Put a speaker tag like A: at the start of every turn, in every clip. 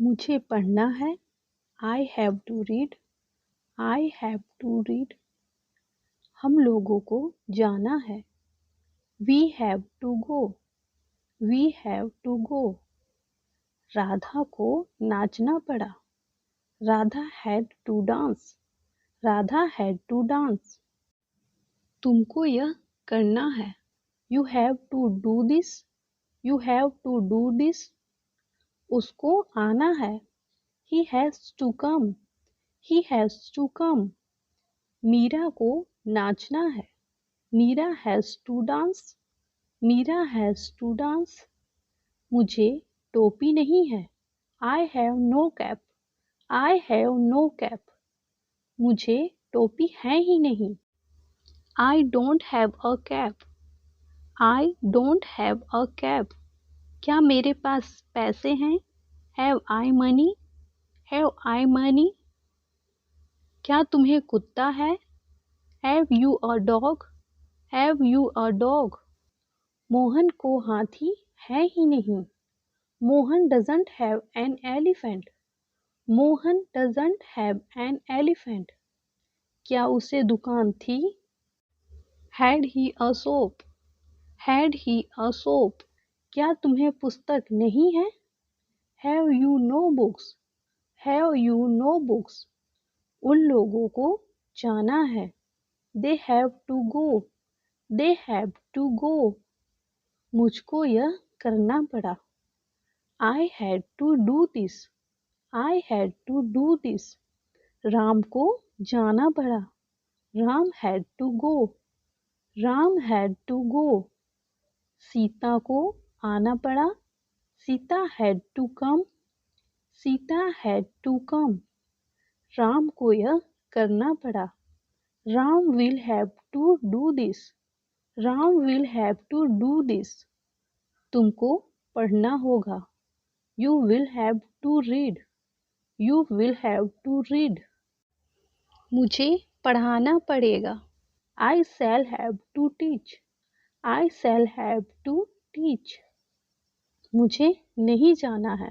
A: मुझे पढ़ना है। I have to read. I have to read. हम लोगों को जाना है। We have to go. We have to go. Radha को नाचना पड़ा। Radha had to dance. Radha had to dance. तुमको यह करना है। You have to do this. You have to do this. उसको आना है। He has to come. He has to come. Meera को नाचना है। Meera has to dance. Meera has to dance. मुझे टोपी नहीं है। I have no cap. I have no cap. मुझे टोपी है ही नहीं। I don't have a cap. I don't have a cap. क्या मेरे पास पैसे हैं? Have I money? Have I money? क्या तुम्हें कुत्ता है? Have you a dog? Have you a dog? Mohan को हाथी है ही नहीं। Mohan doesn't have an elephant. Mohan doesn't have an elephant. क्या उसे दुकान थी? Had he a shop? Had he a shop? क्या तुम्हें पुस्तक नहीं है? Have you no books? Have you no books? उन लोगों को जाना है। They have to go. They have to go. मुझको यह करना पड़ा। I had to do this. I had to do this. Ram को जाना पड़ा। Ram had to go. Ram had to go. Sita को आना पड़ा। Sita had to come. Sita had to come. Ram को यह करना पड़ा। Ram will have to do this. Ram will have to do this. तुमको पढ़ना होगा। You will have to read. You will have to read. मुझे पढ़ाना पड़ेगा। I shall have to teach. I shall have to teach. मुझे नहीं जाना है।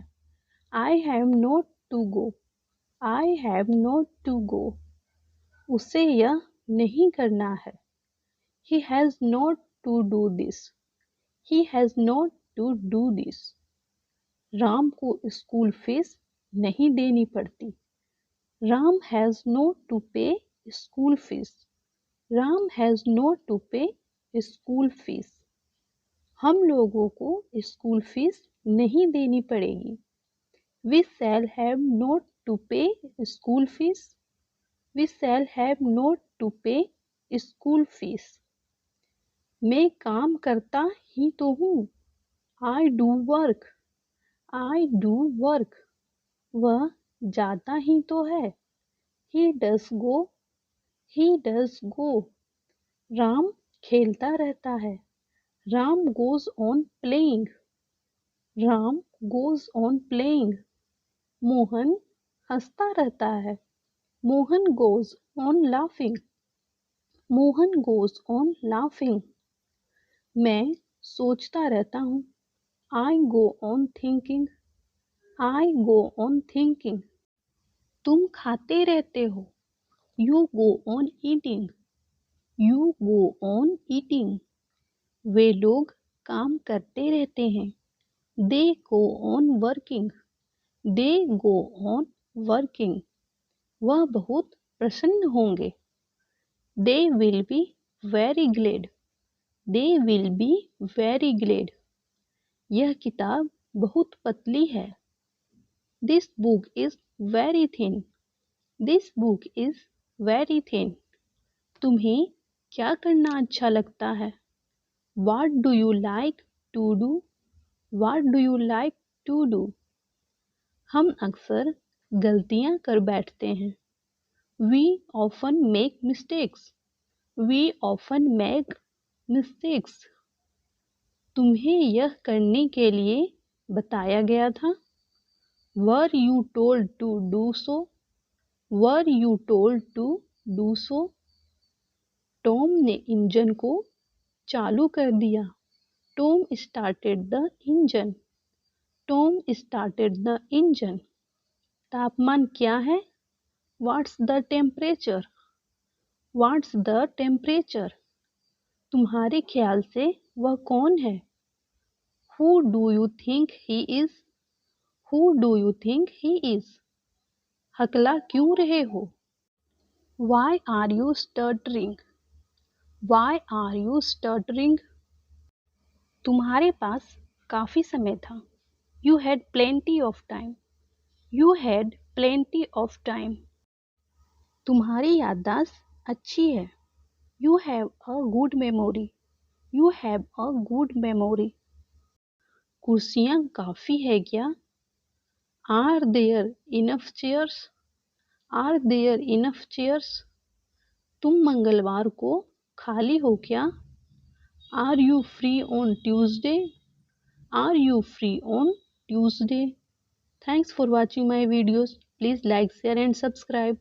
A: I have not to go. I have not to go. उसे यह नहीं करना है। He has not to do this. He has not to do this. Ram को स्कूल फीस नहीं देनी पड़ती। Ram has not to pay school fees. Ram has not to pay school fees. हम लोगों को स्कूल फीस नहीं देनी पड़ेगी। We shall have not to pay school fees. We shall have not to pay school fees. मैं काम करता ही तो हूँ। I do work. I do work. वह जाता ही तो है। He does go. He does go. Ram खेलता रहता है। Ram goes on playing. Ram goes on playing. Mohan हंसता रहता है। Mohan goes on laughing. Mohan goes on laughing. मैं सोचता रहता हूँ। I go on thinking. I go on thinking. तुम खाते रहते हो। You go on eating. You go on eating. वे लोग काम करते रहते हैं। They go on working. They go on working. वह बहुत प्रसन्न होंगे। They will be very glad. They will be very glad. यह किताब बहुत पतली है। This book is very thin. This book is very thin. तुम्हें क्या करना अच्छा लगता है? What do you like to do? What do you like to do? हम अक्सर गलतियां कर बैठते हैं। We often make mistakes. We often make mistakes. तुम्हें यह करने के लिए बताया गया था। Were you told to do so? Were you told to do so? Tom ने इंजन को चालू कर दिया। Tom started the engine. Tom started the engine. तापमान क्या है? What's the temperature? What's the temperature? तुम्हारे ख्याल से वह कौन है? Who do you think he is? Who do you think he is? हकला क्यों रहे हो? Why are you stuttering? Why are you stuttering? तुम्हारे पास काफी समय था. You had plenty of time. You had plenty of time. तुम्हारी याददाश्त अच्छी है. You have a good memory. You have a good memory. कुर्सियाँ काफ़ी है क्या? Are there enough chairs? Are there enough chairs? तुम मंगलवार को खाली हो क्या? Are you free on Tuesday? Are you free on Tuesday? Thanks for watching my videos. Please like, share and subscribe.